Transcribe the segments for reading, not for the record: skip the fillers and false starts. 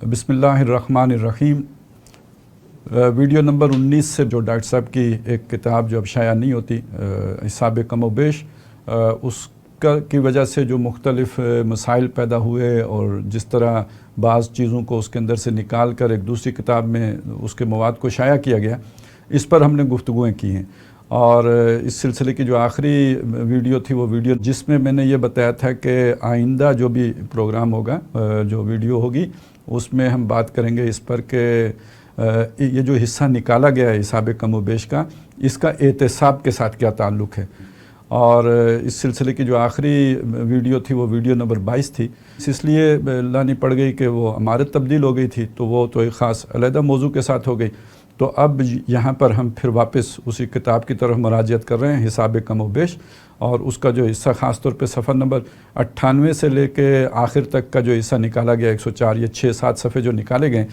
بسم اللہ الرحمن الرحیم۔ ویڈیو نمبر 19 سے جو ڈاکٹر صاحب کی ایک کتاب جو اب شائع نہیں ہوتی، حساب کم و بیش، اس کی وجہ سے جو مختلف مسائل پیدا ہوئے اور جس طرح بعض چیزوں کو اس کے اندر سے نکال کر ایک دوسری کتاب میں اس کے مواد کو شائع کیا گیا، اس پر ہم نے گفتگویں کی ہیں۔ اور اس سلسلے کی جو آخری ویڈیو تھی وہ ویڈیو جس میں میں نے یہ بتایا تھا کہ آئندہ جو بھی پروگرام ہوگا، جو ویڈیو ہوگی، اس میں ہم بات کریں گے اس پر کہ یہ جو حصہ نکالا گیا ہے حساب کم و بیش کا، اس کا احتساب کے ساتھ کیا تعلق ہے۔ اور اس سلسلے کی جو آخری ویڈیو تھی وہ ویڈیو نمبر 22 تھی، اس لیے لانی پڑ گئی کہ وہ عمارت تبدیل ہو گئی تھی، تو وہ تو ایک خاص علیحدہ موضوع کے ساتھ ہو گئی۔ تو اب یہاں پر ہم پھر واپس اسی کتاب کی طرف مراجعت کر رہے ہیں، حساب کم و بیش، اور اس کا جو حصہ خاص طور پہ صفحہ نمبر 98 سے لے کے آخر تک کا جو حصہ نکالا گیا، 104 یا 6-7 صفحے جو نکالے گئے،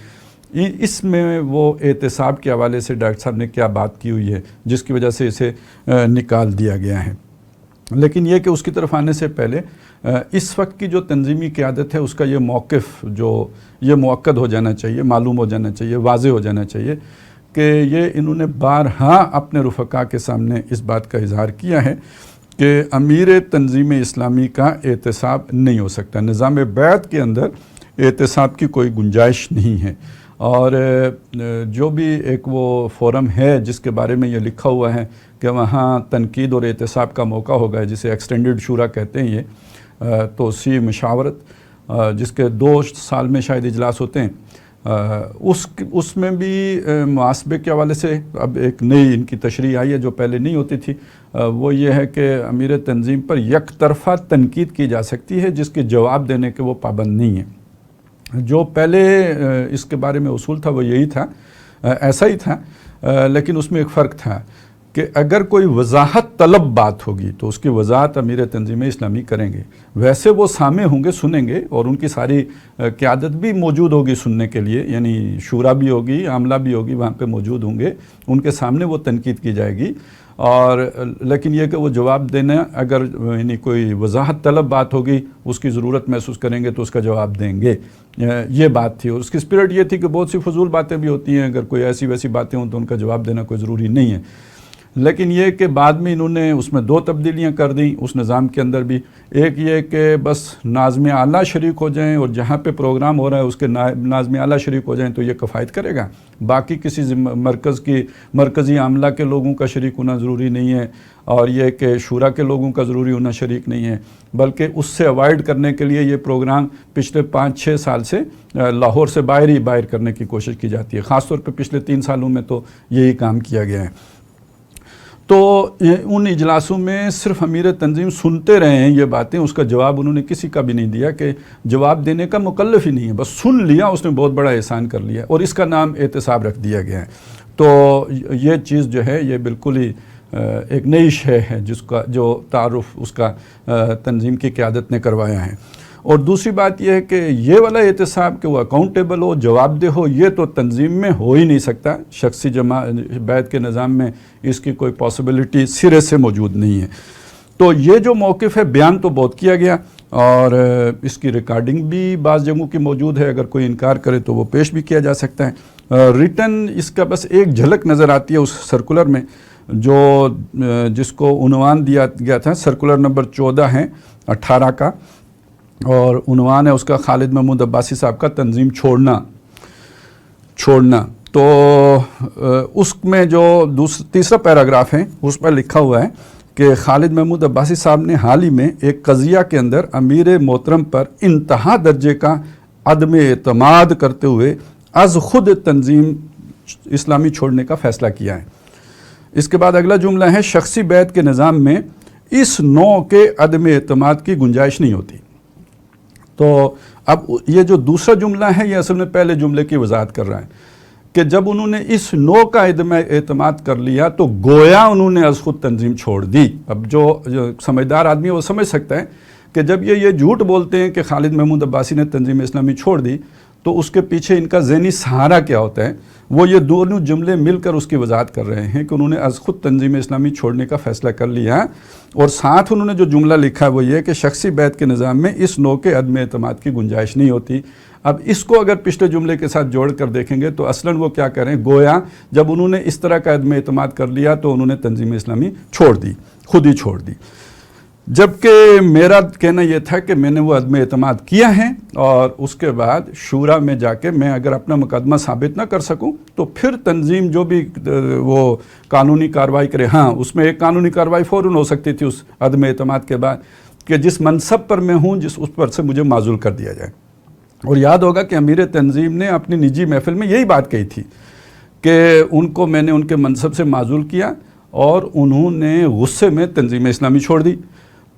اس میں وہ احتساب کے حوالے سے ڈاکٹر صاحب نے کیا بات کی ہوئی ہے جس کی وجہ سے اسے نکال دیا گیا ہے۔ لیکن یہ کہ اس کی طرف آنے سے پہلے اس وقت کی جو تنظیمی قیادت ہے، اس کا یہ موقف جو یہ مؤکد ہو جانا چاہیے، معلوم ہو جانا چاہیے، واضح ہو جانا چاہیے کہ یہ انہوں نے بارہا اپنے رفقا کے سامنے اس بات کا اظہار کیا ہے کہ امیر تنظیم اسلامی کا احتساب نہیں ہو سکتا، نظام بیعت کے اندر احتساب کی کوئی گنجائش نہیں ہے۔ اور جو بھی ایک وہ فورم ہے جس کے بارے میں یہ لکھا ہوا ہے کہ وہاں تنقید اور احتساب کا موقع ہوگا، جسے ایکسٹینڈڈ شورا کہتے ہیں، یہ توسیع مشاورت، جس کے 2 سال میں شاید اجلاس ہوتے ہیں، اس میں بھی محاسبے کے حوالے سے اب ایک نئی ان کی تشریح آئی ہے جو پہلے نہیں ہوتی تھی۔ وہ یہ ہے کہ امیر تنظیم پر یک طرفہ تنقید کی جا سکتی ہے جس کے جواب دینے کے وہ پابند نہیں ہیں۔ جو پہلے اس کے بارے میں اصول تھا وہ یہی تھا، ایسا ہی تھا، لیکن اس میں ایک فرق تھا کہ اگر کوئی وضاحت طلب بات ہوگی تو اس کی وضاحت امیر تنظیم اسلامی کریں گے، ویسے وہ سامع ہوں گے، سنیں گے، اور ان کی ساری قیادت بھی موجود ہوگی سننے کے لیے، یعنی شورا بھی ہوگی، عاملہ بھی ہوگی، وہاں پہ موجود ہوں گے، ان کے سامنے وہ تنقید کی جائے گی۔ اور لیکن یہ کہ وہ جواب دینا، اگر یعنی کوئی وضاحت طلب بات ہوگی، اس کی ضرورت محسوس کریں گے تو اس کا جواب دیں گے، یہ بات تھی۔ اور اس کی اسپرٹ یہ تھی کہ بہت سی فضول باتیں بھی ہوتی ہیں، اگر کوئی ایسی ویسی باتیں ہوں تو ان کا جواب دینا کوئی ضروری نہیں ہے۔ لیکن یہ کہ بعد میں انہوں نے اس میں 2 تبدیلیاں کر دیں اس نظام کے اندر بھی۔ ایک یہ کہ بس ناظم اعلیٰ شریک ہو جائیں، اور جہاں پہ پروگرام ہو رہا ہے اس کے ناظم اعلیٰ شریک ہو جائیں تو یہ کفایت کرے گا، باقی کسی مرکزی عاملہ کے لوگوں کا شریک ہونا ضروری نہیں ہے، اور یہ کہ شورا کے لوگوں کا ضروری ہونا شریک نہیں ہے، بلکہ اس سے اوائڈ کرنے کے لیے یہ پروگرام پچھلے 5-6 سال سے لاہور سے باہر کرنے کی کوشش کی جاتی ہے۔ خاص طور پہ پچھلے 3 سالوں میں تو یہی کام کیا گیا ہے۔ تو ان اجلاسوں میں صرف امیر تنظیم سنتے رہے ہیں یہ باتیں، اس کا جواب انہوں نے کسی کا بھی نہیں دیا، کہ جواب دینے کا مکلف ہی نہیں ہے، بس سن لیا، اس نے بہت بڑا احسان کر لیا، اور اس کا نام احتساب رکھ دیا گیا ہے۔ تو یہ چیز جو ہے یہ بالکل ہی ایک نئی شے ہے جس کا جو تعارف اس کا تنظیم کی قیادت نے کروایا ہے۔ اور دوسری بات یہ ہے کہ یہ والا احتساب کہ وہ اکاؤنٹیبل ہو، جواب دہ ہو، یہ تو تنظیم میں ہو ہی نہیں سکتا، شخصی بیعت کے نظام میں اس کی کوئی پاسبلٹی سرے سے موجود نہیں ہے۔ تو یہ جو موقف ہے بیان تو بہت کیا گیا، اور اس کی ریکارڈنگ بھی بعض جگہوں کی موجود ہے، اگر کوئی انکار کرے تو وہ پیش بھی کیا جا سکتا ہے۔ ریٹن اس کا بس ایک جھلک نظر آتی ہے اس سرکولر میں، جس کو عنوان دیا گیا تھا، سرکولر نمبر 14 ہے 18 کا، اور عنوان ہے اس کا خالد محمود عباسی صاحب کا تنظیم چھوڑنا۔ تو اس میں جو تیسرا پیراگراف ہے اس پر لکھا ہوا ہے کہ خالد محمود عباسی صاحب نے حال ہی میں ایک قضیہ کے اندر امیر محترم پر انتہا درجے کا عدم اعتماد کرتے ہوئے از خود تنظیم اسلامی چھوڑنے کا فیصلہ کیا ہے۔ اس کے بعد اگلا جملہ ہے، شخصی بیعت کے نظام میں اس نوع کے عدم اعتماد کی گنجائش نہیں ہوتی۔ تو اب یہ جو دوسرا جملہ ہے یہ اصل میں پہلے جملے کی وضاحت کر رہا ہے کہ جب انہوں نے اس نوع کا عدم اعتماد کر لیا تو گویا انہوں نے از خود تنظیم چھوڑ دی۔ اب جو سمجھدار آدمی ہے وہ سمجھ سکتا ہے کہ جب یہ جھوٹ بولتے ہیں کہ خالد محمود عباسی نے تنظیم اسلامی چھوڑ دی تو اس کے پیچھے ان کا ذہنی سہارا کیا ہوتا ہے، وہ یہ دونوں جملے مل کر اس کی وضاحت کر رہے ہیں کہ انہوں نے از خود تنظیم اسلامی چھوڑنے کا فیصلہ کر لیا، اور ساتھ انہوں نے جو جملہ لکھا ہے وہ یہ کہ شخصی بیعت کے نظام میں اس نوع کے عدم اعتماد کی گنجائش نہیں ہوتی۔ اب اس کو اگر پچھلے جملے کے ساتھ جوڑ کر دیکھیں گے تو اصلاً وہ کیا کہہ رہے ہیں، گویا جب انہوں نے اس طرح کا عدم اعتماد کر لیا تو انہوں نے تنظیم اسلامی چھوڑ دی، خود ہی چھوڑ دی، جبکہ میرا کہنا یہ تھا کہ میں نے وہ عدم اعتماد کیا ہے اور اس کے بعد شورا میں جا کے میں اگر اپنا مقدمہ ثابت نہ کر سکوں تو پھر تنظیم جو بھی وہ قانونی کارروائی کرے، ہاں اس میں ایک قانونی کارروائی فوراً ہو سکتی تھی اس عدم اعتماد کے بعد کہ جس منصب پر میں ہوں اس پر سے مجھے معزول کر دیا جائے۔ اور یاد ہوگا کہ امیر تنظیم نے اپنی نجی محفل میں یہی بات کہی تھی کہ ان کو میں نے ان کے منصب سے معزول کیا اور انہوں نے غصے میں تنظیم اسلامی چھوڑ دی۔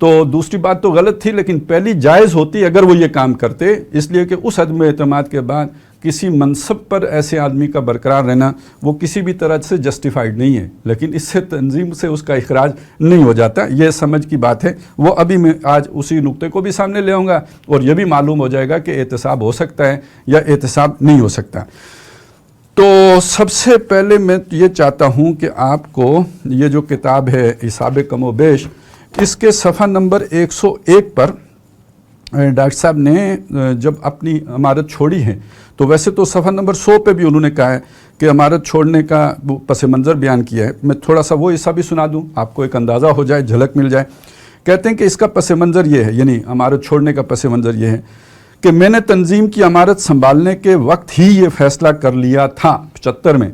تو دوسری بات تو غلط تھی، لیکن پہلی جائز ہوتی اگر وہ یہ کام کرتے، اس لیے کہ اس عدم اعتماد کے بعد کسی منصب پر ایسے آدمی کا برقرار رہنا وہ کسی بھی طرح سے جسٹیفائیڈ نہیں ہے، لیکن اس سے تنظیم سے اس کا اخراج نہیں ہو جاتا، یہ سمجھ کی بات ہے۔ وہ ابھی میں آج اسی نقطے کو بھی سامنے لے آؤں گا اور یہ بھی معلوم ہو جائے گا کہ احتساب ہو سکتا ہے یا احتساب نہیں ہو سکتا۔ تو سب سے پہلے میں یہ چاہتا ہوں کہ آپ کو یہ جو کتاب ہے حساب کم و بیش، اس کے صفحہ نمبر 101 پر ڈاکٹر صاحب نے جب اپنی امارت چھوڑی ہے تو ویسے تو صفحہ نمبر 100 پہ بھی انہوں نے کہا ہے کہ امارت چھوڑنے کا پس منظر بیان کیا ہے، میں تھوڑا سا وہ حصہ بھی سنا دوں آپ کو ایک اندازہ ہو جائے، جھلک مل جائے۔ کہتے ہیں کہ اس کا پس منظر یہ ہے، یعنی امارت چھوڑنے کا پس منظر یہ ہے کہ میں نے تنظیم کی امارت سنبھالنے کے وقت ہی یہ فیصلہ کر لیا تھا 75 میں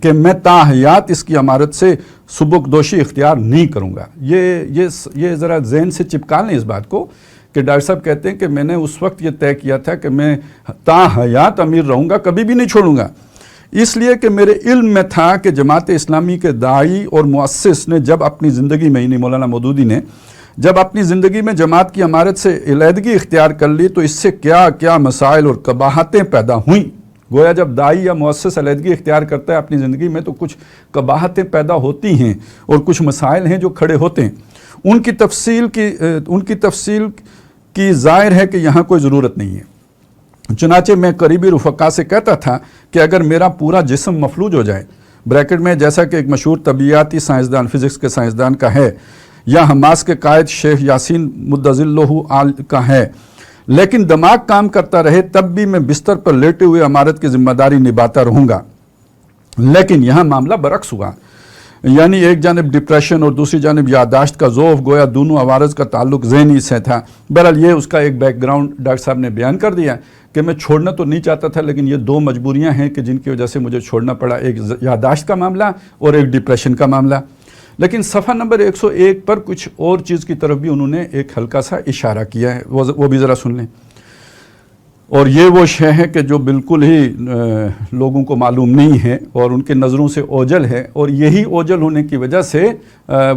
کہ میں تاحیات اس کی امارت سے سبکدوشی اختیار نہیں کروں گا۔ یہ ذرا ذہن سے چپکا لیں اس بات کو کہ ڈاکٹر صاحب کہتے ہیں کہ میں نے اس وقت یہ طے کیا تھا کہ میں تاحیات امیر رہوں گا، کبھی بھی نہیں چھوڑوں گا، اس لیے کہ میرے علم میں تھا کہ جماعت اسلامی کے داعی اور مؤسس نے جب اپنی زندگی میں، یعنی مولانا مودودی نے جب اپنی زندگی میں جماعت کی امارت سے علیحدگی اختیار کر لی تو اس سے کیا کیا مسائل اور قباحتیں پیدا ہوئیں۔ گویا جب داعی یا مؤسس علیحدگی اختیار کرتا ہے اپنی زندگی میں تو کچھ قباحتیں پیدا ہوتی ہیں اور کچھ مسائل ہیں جو کھڑے ہوتے ہیں، ان کی تفصیل کی ظاہر ہے کہ یہاں کوئی ضرورت نہیں ہے۔ چنانچہ میں قریبی رفقا سے کہتا تھا کہ اگر میرا پورا جسم مفلوج ہو جائے، بریکٹ میں جیسا کہ ایک مشہور طبیعیاتی سائنسدان، فزکس کے سائنسدان کا ہے، یا حماس کے قائد شیخ یاسین مدظلہ کا ہے، لیکن دماغ کام کرتا رہے تب بھی میں بستر پر لیٹے ہوئے امارت کی ذمہ داری نبھاتا رہوں گا۔ لیکن یہاں معاملہ برعکس ہوا، یعنی ایک جانب ڈپریشن اور دوسری جانب یادداشت کا ضعف، گویا دونوں عوارض کا تعلق ذہنی سے تھا۔ بہرحال یہ اس کا ایک بیک گراؤنڈ ڈاکٹر صاحب نے بیان کر دیا کہ میں چھوڑنا تو نہیں چاہتا تھا، لیکن یہ دو مجبوریاں ہیں کہ جن کی وجہ سے مجھے چھوڑنا پڑا، ایک یادداشت کا معاملہ اور ایک ڈپریشن کا معاملہ۔ لیکن صفحہ نمبر 101 پر کچھ اور چیز کی طرف بھی انہوں نے ایک ہلکا سا اشارہ کیا ہے، وہ بھی ذرا سن لیں۔ اور یہ وہ شے ہے کہ جو بالکل ہی لوگوں کو معلوم نہیں ہے اور ان کے نظروں سے اوجھل ہے، اور یہی اوجھل ہونے کی وجہ سے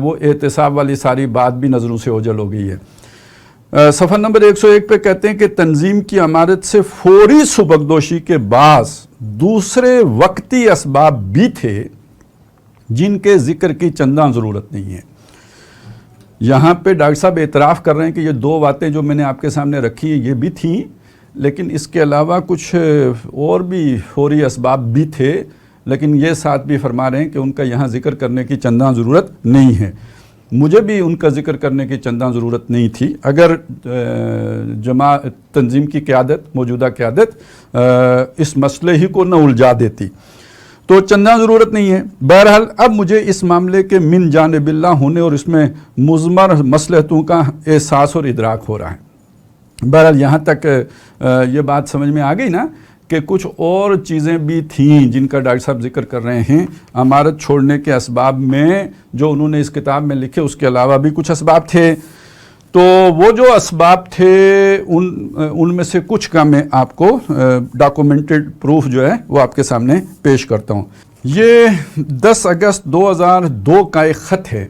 وہ احتساب والی ساری بات بھی نظروں سے اوجھل ہو گئی ہے۔ صفحہ نمبر 101 پہ کہتے ہیں کہ تنظیم کی امارت سے فوری سبکدوشی کے بعض دوسرے وقتی اسباب بھی تھے جن کے ذکر کی چنداں ضرورت نہیں ہے۔ یہاں پہ ڈاکٹر صاحب اعتراف کر رہے ہیں کہ یہ دو باتیں جو میں نے آپ کے سامنے رکھی ہیں یہ بھی تھیں، لیکن اس کے علاوہ کچھ اور بھی فوری اسباب بھی تھے، لیکن یہ ساتھ بھی فرما رہے ہیں کہ ان کا یہاں ذکر کرنے کی چنداں ضرورت نہیں ہے۔ مجھے بھی ان کا ذکر کرنے کی چنداں ضرورت نہیں تھی اگر تنظیم کی قیادت، موجودہ قیادت اس مسئلے ہی کو نہ الجھا دیتی، تو چنداں ضرورت نہیں ہے۔ بہرحال اب مجھے اس معاملے کے من جانب اللہ ہونے اور اس میں مضمر مصلحتوں کا احساس اور ادراک ہو رہا ہے۔ بہرحال یہاں تک یہ بات سمجھ میں آ گئی نا کہ کچھ اور چیزیں بھی تھیں جن کا ڈاکٹر صاحب ذکر کر رہے ہیں امارت چھوڑنے کے اسباب میں، جو انہوں نے اس کتاب میں لکھے، اس کے علاوہ بھی کچھ اسباب تھے۔ تو وہ جو اسباب تھے ان میں سے کچھ کا میں آپ کو ڈاکومنٹڈ پروف جو ہے وہ آپ کے سامنے پیش کرتا ہوں۔ یہ 10 اگست 2002 کا ایک خط ہے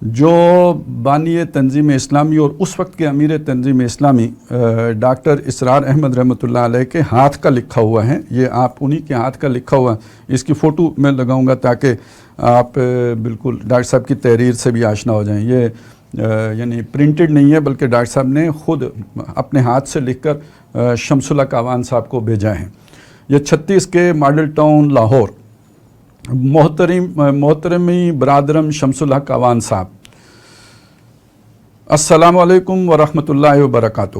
جو بانی تنظیم اسلامی اور اس وقت کے امیر تنظیم اسلامی ڈاکٹر اسرار احمد رحمۃ اللہ علیہ کے ہاتھ کا لکھا ہوا ہے۔ یہ آپ انہی کے ہاتھ کا لکھا ہوا، اس کی فوٹو میں لگاؤں گا تاکہ آپ بالکل ڈاکٹر صاحب کی تحریر سے بھی آشنا ہو جائیں۔ یہ یعنی پرنٹڈ نہیں ہے بلکہ ڈاکٹر صاحب نے خود اپنے ہاتھ سے لکھ کر شمس اللہ کاوان صاحب کو بھیجا ہے۔ یہ 36 کے ماڈل ٹاؤن لاہور۔ محترمی برادرم شمس اللہ کاوان صاحب، السلام علیکم ورحمۃ اللہ وبرکاتہ۔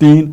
3,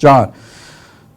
4,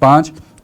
5,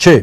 6,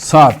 7,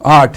8,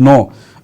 9,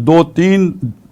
2-3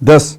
10,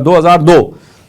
2002,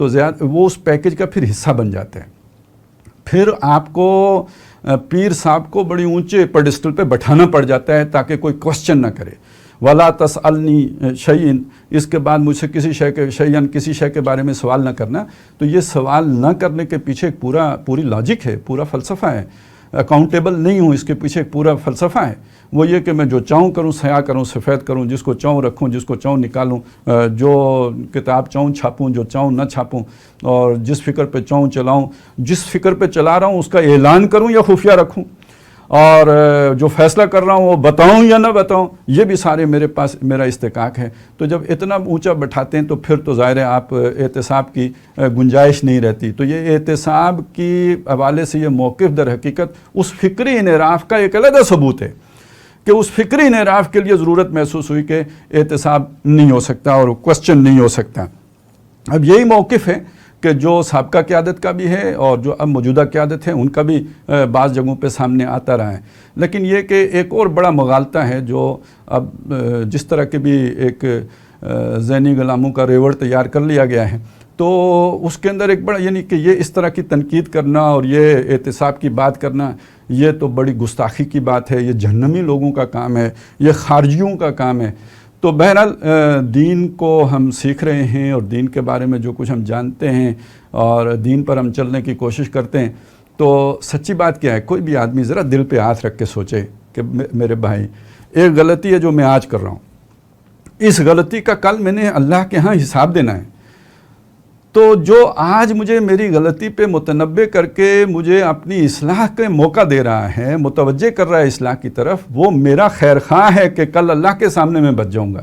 تو وہ اس پیکج کا پھر حصہ بن جاتے ہیں. پھر آپ کو پیر صاحب کو بڑی اونچے پیڈسٹل پہ بٹھانا پڑ جاتا ہے تاکہ کوئی کوشچن نہ کرے. ولا تسألنی شیئن، اس کے بعد مجھ سے کسی شے کے بارے میں سوال نہ کرنا. تو یہ سوال نہ کرنے کے پیچھے ایک پوری لاجک ہے، پورا فلسفہ ہے. اکاؤنٹیبل نہیں ہوں، اس کے پیچھے ایک پورا فلسفہ ہے. وہ یہ کہ میں جو چاہوں کروں، سیاہ کروں، سفید کروں، جس کو چاہوں رکھوں، جس کو چاہوں نکالوں، جو کتاب چاہوں چھاپوں، جو چاہوں نہ چھاپوں، اور جس فکر پہ چاہوں چلاؤں، جس فکر پہ چلا رہا ہوں اس کا اعلان کروں یا خفیہ رکھوں، اور جو فیصلہ کر رہا ہوں وہ بتاؤں یا نہ بتاؤں، یہ بھی سارے میرے پاس میرا استحقاق ہے. تو جب اتنا اونچا بٹھاتے ہیں تو پھر تو ظاہر ہے آپ احتساب کی گنجائش نہیں رہتی. تو یہ احتساب کی حوالے سے یہ موقف در حقیقت اس فکری انحراف کا ایک علیحدہ ثبوت ہے کہ اس فکری انحراف کے لیے ضرورت محسوس ہوئی کہ احتساب نہیں ہو سکتا اور کوسچن نہیں ہو سکتا. اب یہی موقف ہے کہ جو سابقہ قیادت کا بھی ہے اور جو اب موجودہ قیادت ہے ان کا بھی بعض جگہوں پہ سامنے آتا رہا ہے. لیکن یہ کہ ایک اور بڑا مغالطہ ہے جو اب جس طرح کے بھی ایک ذہنی غلاموں کا ریوڑ تیار کر لیا گیا ہے، تو اس کے اندر ایک بڑا یعنی کہ یہ اس طرح کی تنقید کرنا اور یہ احتساب کی بات کرنا، یہ تو بڑی گستاخی کی بات ہے. یہ جہنمی لوگوں کا کام ہے، یہ خارجیوں کا کام ہے. تو بہرحال دین کو ہم سیکھ رہے ہیں اور دین کے بارے میں جو کچھ ہم جانتے ہیں اور دین پر ہم چلنے کی کوشش کرتے ہیں. تو سچی بات کیا ہے، کوئی بھی آدمی ذرا دل پہ ہاتھ رکھ کے سوچے کہ میرے بھائی ایک غلطی ہے جو میں آج کر رہا ہوں، اس غلطی کا کل میں نے اللہ کے ہاں حساب دینا ہے. تو جو آج مجھے میری غلطی پہ متنبہ کر کے مجھے اپنی اصلاح کے موقع دے رہا ہے، متوجہ کر رہا ہے اصلاح کی طرف، وہ میرا خیر خواہ ہے کہ کل اللہ کے سامنے میں بچ جاؤں گا.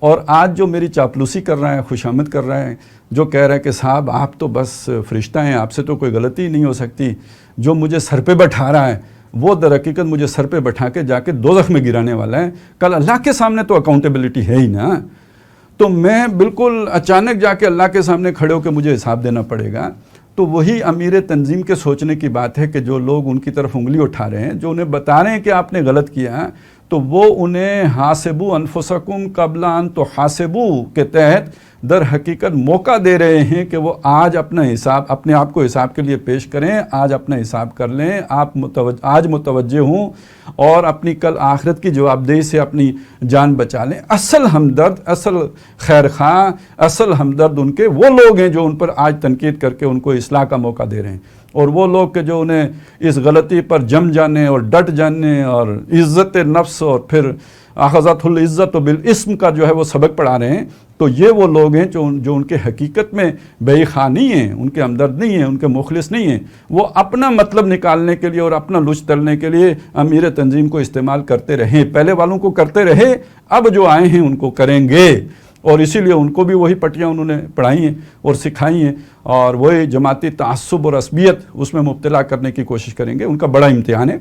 اور آج جو میری چاپلوسی کر رہا ہے، خوشامد کر رہا ہے، جو کہہ رہا ہے کہ صاحب آپ تو بس فرشتہ ہیں، آپ سے تو کوئی غلطی نہیں ہو سکتی، جو مجھے سر پہ بٹھا رہا ہے وہ در حقیقت مجھے سر پہ بٹھا کے جا کے دوزخ میں گرانے والا ہے. کل اللہ کے سامنے تو اکاؤنٹیبلٹی ہے ہی نا. تو میں بالکل اچانک جا کے اللہ کے سامنے کھڑے ہو کے مجھے حساب دینا پڑے گا. تو وہی امیر تنظیم کے سوچنے کی بات ہے کہ جو لوگ ان کی طرف انگلی اٹھا رہے ہیں، جو انہیں بتا رہے ہیں کہ آپ نے غلط کیا، تو وہ انہیں حاسبو انفسکم قبل ان تحاسبوا کے تحت در حقیقت موقع دے رہے ہیں کہ وہ آج اپنا حساب اپنے آپ کو حساب کے لیے پیش کریں، آج اپنا حساب کر لیں. آپ آج متوجہ ہوں اور اپنی کل آخرت کی جوابدہی سے اپنی جان بچا لیں. اصل ہمدرد، اصل خیر خواہ، اصل ہمدرد ان کے وہ لوگ ہیں جو ان پر آج تنقید کر کے ان کو اصلاح کا موقع دے رہے ہیں، اور وہ لوگ کہ جو انہیں اس غلطی پر جم جانے اور ڈٹ جانے اور عزت نفس اور پھر اخذت العزت بالاسم کا جو ہے وہ سبق پڑھا رہے ہیں. تو یہ وہ لوگ ہیں جو ان کے حقیقت میں بے خواہ نہیں ہیں، ان کے ہمدرد نہیں ہیں، ان کے مخلص نہیں ہیں. وہ اپنا مطلب نکالنے کے لیے اور اپنا لچ تلنے کے لیے امیر تنظیم کو استعمال کرتے رہے، پہلے والوں کو کرتے رہے، اب جو آئے ہیں ان کو کریں گے. اور اسی لیے ان کو بھی وہی پٹیاں انہوں نے پڑھائی ہیں اور سکھائی ہیں، اور وہی جماعتی تعصب اور عصبیت اس میں مبتلا کرنے کی کوشش کریں گے. ان کا بڑا امتحان ہے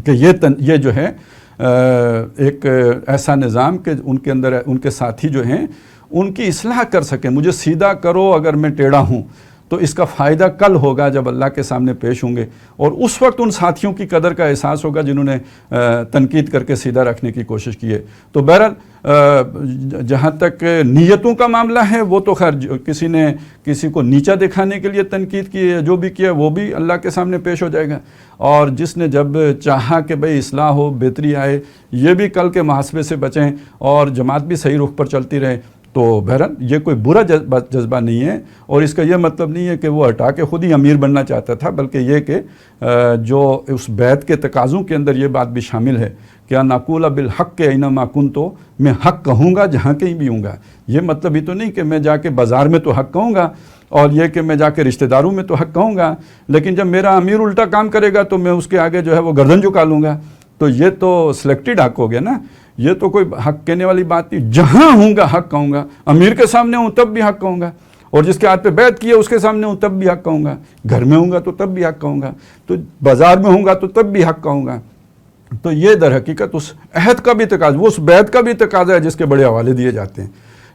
کہ یہ جو ہے ایک ایسا نظام کہ ان کے اندر ان کے ساتھی جو ہیں ان کی اصلاح کر سکیں. مجھے سیدھا کرو اگر میں ٹیڑھا ہوں، تو اس کا فائدہ کل ہوگا جب اللہ کے سامنے پیش ہوں گے، اور اس وقت ان ساتھیوں کی قدر کا احساس ہوگا جنہوں نے تنقید کر کے سیدھا رکھنے کی کوشش کی ہے. تو بہرحال جہاں تک نیتوں کا معاملہ ہے، وہ تو خیر کسی نے کسی کو نیچا دکھانے کے لیے تنقید کی ہے، جو بھی کیا وہ بھی اللہ کے سامنے پیش ہو جائے گا. اور جس نے جب چاہا کہ بھئی اصلاح ہو، بہتری آئے، یہ بھی کل کے محاسبے سے بچیں اور جماعت بھی صحیح رخ پر چلتی رہے. تو بہرحال یہ کوئی برا جذبہ نہیں ہے، اور اس کا یہ مطلب نہیں ہے کہ وہ ہٹا کے خود ہی امیر بننا چاہتا تھا، بلکہ یہ کہ جو اس بیعت کے تقاضوں کے اندر یہ بات بھی شامل ہے کہ نقول بالحق کے اینما کنت، تو میں حق کہوں گا جہاں کہیں بھی ہوں گا. یہ مطلب ہی تو نہیں کہ میں جا کے بازار میں تو حق کہوں گا اور یہ کہ میں جا کے رشتہ داروں میں تو حق کہوں گا، لیکن جب میرا امیر الٹا کام کرے گا تو میں اس کے آگے جو ہے وہ گردن جھکا لوں گا. تو یہ تو سلیکٹڈ حق ہو گیا نا، یہ تو کوئی حق کہنے والی بات نہیں. جہاں ہوں گا حق کہوں گا، امیر کے سامنے ہوں تب بھی حق کہوں گا، اور جس کے ہاتھ پہ بیعت کی ہے اس کے سامنے ہوں تب بھی حق کہوں گا، گھر میں ہوں گا تو تب بھی حق کہوں گا، تو بازار میں ہوں گا تو تب بھی حق کہوں گا. تو یہ در حقیقت اس عہد کا بھی تقاضا، وہ اس بیعت کا بھی تقاضا ہے جس کے بڑے حوالے دیے جاتے ہیں.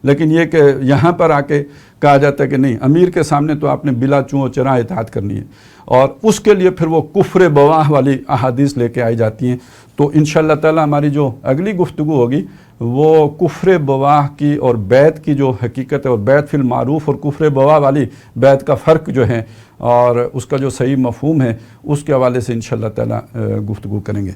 لیکن یہ کہ یہاں پر آ کے کہا جاتا ہے کہ نہیں، امیر کے سامنے تو آپ نے بلا چوں و چرا اطاعت کرنی ہے، اور اس کے لیے پھر وہ کفر بواہ والی احادیث لے کے آئی جاتی ہیں. تو انشاءاللہ تعالی ہماری جو اگلی گفتگو ہوگی وہ کفر بواہ کی اور بیعت کی جو حقیقت ہے، اور بیعت فی المعروف اور کفر بواہ والی بیعت کا فرق جو ہے اور اس کا جو صحیح مفہوم ہے اس کے حوالے سے انشاءاللہ تعالی گفتگو کریں گے۔